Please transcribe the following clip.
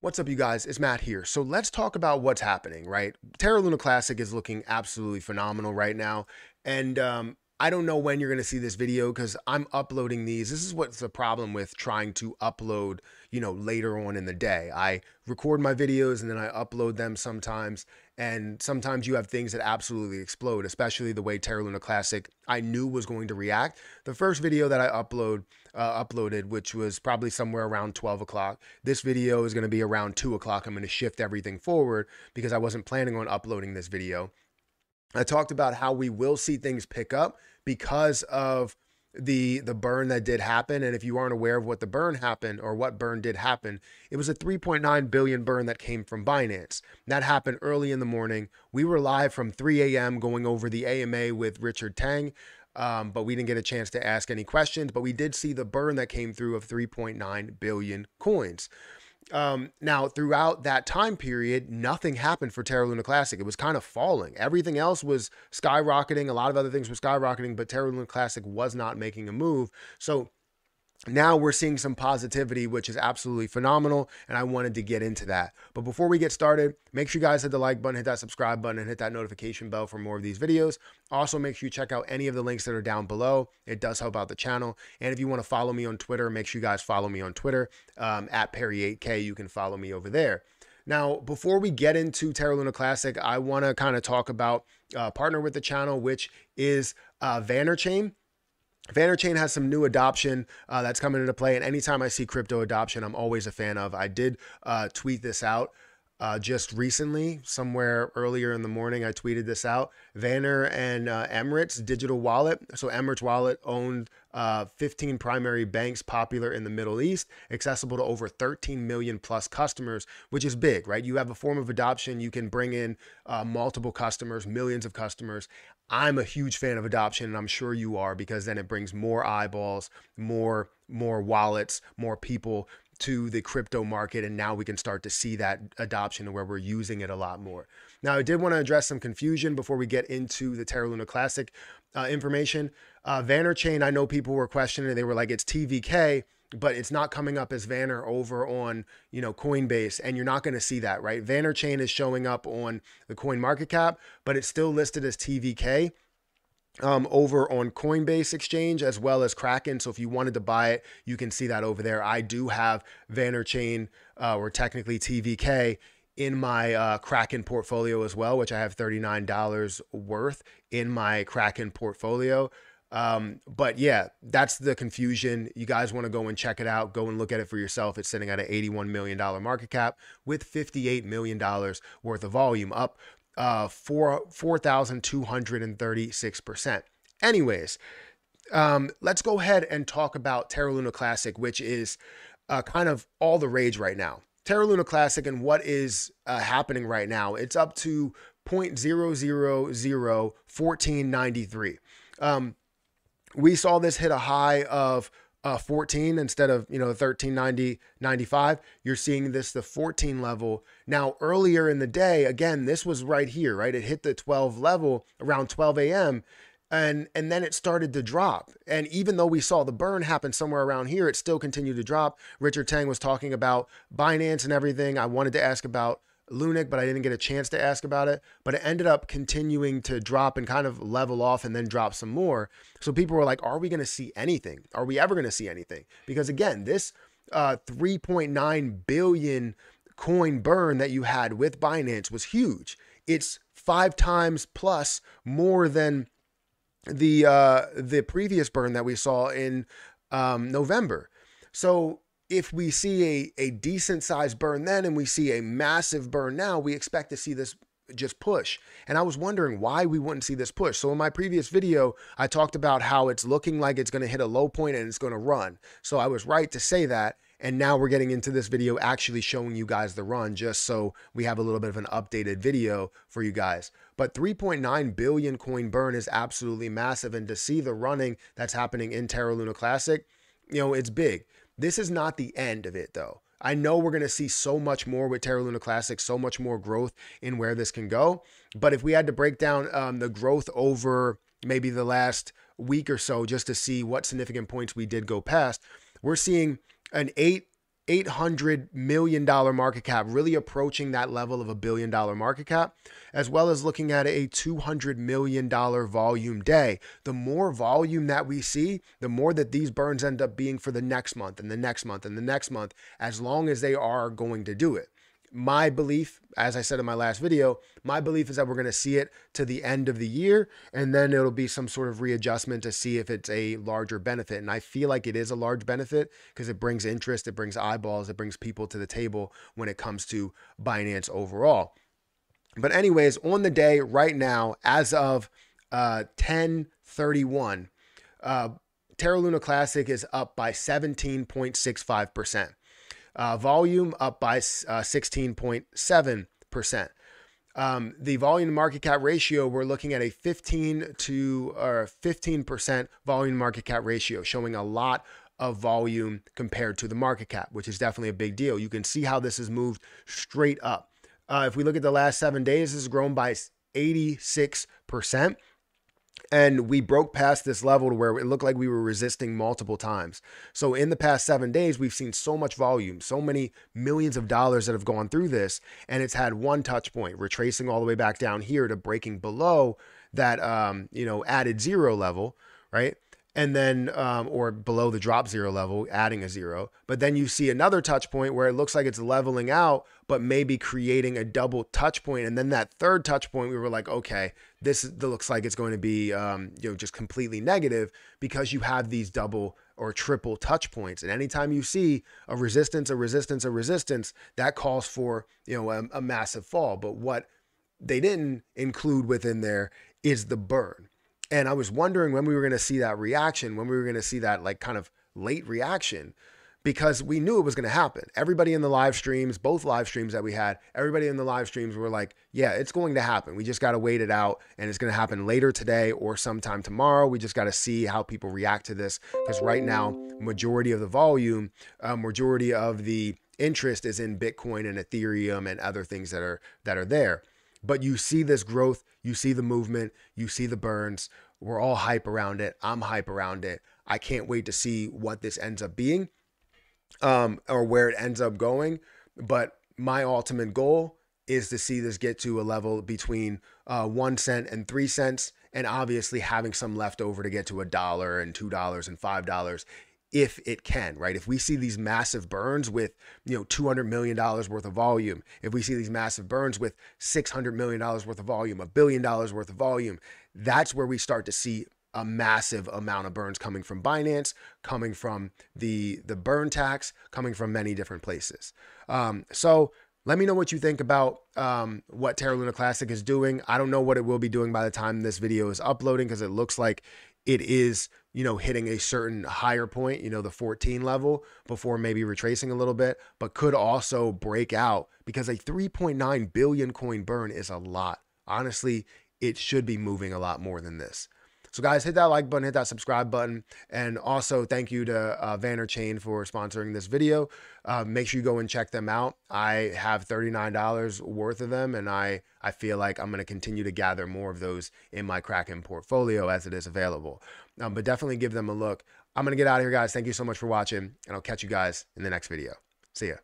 What's up, you guys? It's Matt here. So let's talk about what's happening, right? Terra Luna Classic is looking absolutely phenomenal right now. And I don't know when you're going to see this video because I'm uploading these. This is what's the problem with trying to upload, later on in the day. I record my videos and then I upload them sometimes. And sometimes you have things that absolutely explode, especially the way Terra Luna Classic I knew was going to react. The first video that I uploaded, which was probably somewhere around 12 o'clock. This video is going to be around 2 o'clock. I'm going to shift everything forward because I wasn't planning on uploading this video. I talked about how we will see things pick up because of the burn that did happen. And if you aren't aware of what the burn happened or what burn did happen, it was a 3.9 billion burn that came from Binance. That happened early in the morning. We were live from 3 a.m. going over the AMA with Richard Tang. But we didn't get a chance to ask any questions, but we did see the burn that came through of 3.9 billion coins. Now, throughout that time period, nothing happened for Terra Luna Classic. It was kind of falling. Everything else was skyrocketing. A lot of other things were skyrocketing, but Terra Luna Classic was not making a move. So now we're seeing some positivity, which is absolutely phenomenal, and I wanted to get into that. But before we get started, make sure you guys hit the like button, hit that subscribe button, and hit that notification bell for more of these videos. Also, make sure you check out any of the links that are down below. It does help out the channel. And if you want to follow me on Twitter, make sure you guys follow me on Twitter, at Perry8K. You can follow me over there. Now, before we get into Terra Luna Classic, I want to kind of talk about partner with the channel, which is VannerChain. VannerChain has some new adoption that's coming into play, and anytime I see crypto adoption, I'm always a fan of. I did tweet this out just recently, somewhere earlier in the morning. I tweeted this out. Vanner and Emirates digital wallet. So Emirates wallet owned 15 primary banks popular in the Middle East, accessible to over 13 million plus customers, which is big, right? You have a form of adoption. You can bring in multiple customers, millions of customers. I'm a huge fan of adoption, and I'm sure you are, because then it brings more eyeballs, more wallets, more people to the crypto market, and now we can start to see that adoption where we're using it a lot more. Now, I did want to address some confusion before we get into the Terra Luna Classic information. VannerChain, I know people were questioning it. They were like, it's TVK, but it's not coming up as Vanner over on, Coinbase, and you're not going to see that, right? VannerChain is showing up on the coin market cap, but it's still listed as TVK over on Coinbase exchange as well as Kraken. So if you wanted to buy it, you can see that over there. I do have VannerChain, or technically TVK, in my Kraken portfolio as well, which I have $39 worth in my Kraken portfolio. But yeah, that's the confusion. You guys want to go and check it out. Go and look at it for yourself. It's sitting at an $81 million market cap with $58 million worth of volume, up 4,236%. Anyways, let's go ahead and talk about Terra Luna Classic, which is kind of all the rage right now. Terra Luna Classic and what is happening right now. It's up to 0.0001493. We saw this hit a high of 14 instead of 13.95. You're seeing this the 14 level. Now earlier in the day, again, this was right here, right? It hit the 12 level around 12 a.m. and then it started to drop. And even though we saw the burn happen somewhere around here, it still continued to drop. Richard Tang was talking about Binance and everything. I wanted to ask about Lunic, but I didn't get a chance to ask about it. But it ended up continuing to drop and kind of level off and then drop some more. So people were like, are we going to see anything? Are we ever going to see anything? Because again, this 3.9 billion coin burn that you had with Binance was huge. It's 5 times plus more than the previous burn that we saw in November. So if we see a decent sized burn then and we see a massive burn now, we expect to see this just push. And I was wondering why we wouldn't see this push. So in my previous video, I talked about how it's looking like it's going to hit a low point and it's going to run. So I was right to say that. And now we're getting into this video actually showing you guys the run, just so we have a little bit of an updated video for you guys. But 3.9 billion coin burn is absolutely massive. And to see the running that's happening in Terra Luna Classic, it's big. This is not the end of it, though. I know we're going to see so much more with Terra Luna Classic, so much more growth in where this can go. But if we had to break down the growth over maybe the last week or so, just to see what significant points we did go past, we're seeing an $800 million market cap, really approaching that level of $1 billion market cap, as well as looking at a $200 million volume day. The more volume that we see, the more that these burns end up being for the next month and the next month and the next month, as long as they are going to do it. My belief, as I said in my last video, my belief is that we're going to see it to the end of the year, and then it'll be some sort of readjustment to see if it's a larger benefit. And I feel like it is a large benefit because it brings interest, it brings eyeballs, it brings people to the table when it comes to Binance overall. But anyways, on the day right now, as of 10/31, Terra Luna Classic is up by 17.65%. Volume up by 16.7%. The volume to market cap ratio, we're looking at a 15% volume to market cap ratio, showing a lot of volume compared to the market cap, which is definitely a big deal. You can see how this has moved straight up. If we look at the last 7 days, this has grown by 86%. And we broke past this level to where it looked like we were resisting multiple times. So in the past 7 days, we've seen so much volume, so many millions of dollars that have gone through this. And it's had one touch point, retracing all the way back down here to breaking below that, added zero level, right? And then, or below the drop zero level, adding a zero. But then you see another touch point where it looks like it's leveling out, but maybe creating a double touch point. And then that third touch point, we were like, okay, this looks like it's going to be, just completely negative, because you have these double or triple touch points. And anytime you see a resistance, that calls for, a massive fall. But what they didn't include within there is the burn. And I was wondering when we were going to see that reaction, when we were going to see that like kind of late reaction, because we knew it was going to happen. Everybody in the live streams, both live streams that we had, everybody in the live streams were like, yeah, it's going to happen. We just got to wait it out, and it's going to happen later today or sometime tomorrow. We just got to see how people react to this, because right now, majority of the volume, majority of the interest is in Bitcoin and Ethereum and other things that are there. But you see this growth, you see the movement, you see the burns. We're all hype around it. I'm hype around it. I can't wait to see what this ends up being, or where it ends up going. But my ultimate goal is to see this get to a level between 1 cent and 3 cents, and obviously having some left over to get to $1 and $2 and $5. If it can, right? If we see these massive burns with, $200 million worth of volume, if we see these massive burns with $600 million worth of volume, $1 billion worth of volume, that's where we start to see a massive amount of burns coming from Binance, coming from the burn tax, coming from many different places. So let me know what you think about what Terra Luna Classic is doing. I don't know what it will be doing by the time this video is uploading, because it looks like it is, hitting a certain higher point, the 14 level, before maybe retracing a little bit, but could also break out, because a 3.9 billion coin burn is a lot. Honestly, it should be moving a lot more than this. So guys, hit that like button, hit that subscribe button. And also thank you to Vanner Chain for sponsoring this video. Make sure you go and check them out. I have $39 worth of them, and I feel like I'm going to continue to gather more of those in my Kraken portfolio as it is available. But definitely give them a look. I'm going to get out of here, guys. Thank you so much for watching, and I'll catch you guys in the next video. See ya.